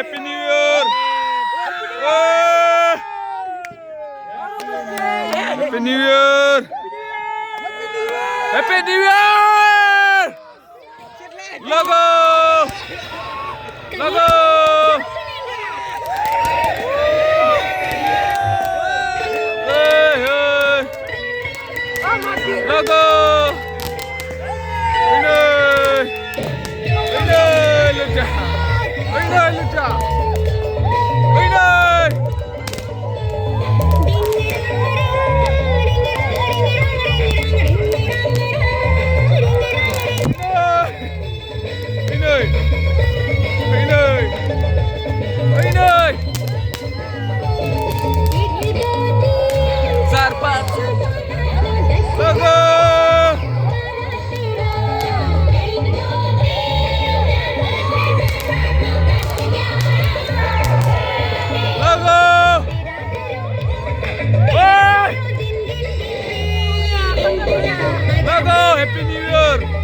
Happy new year. Happy new year. Happy new year. लगो लगो. लगो. Happy New Year!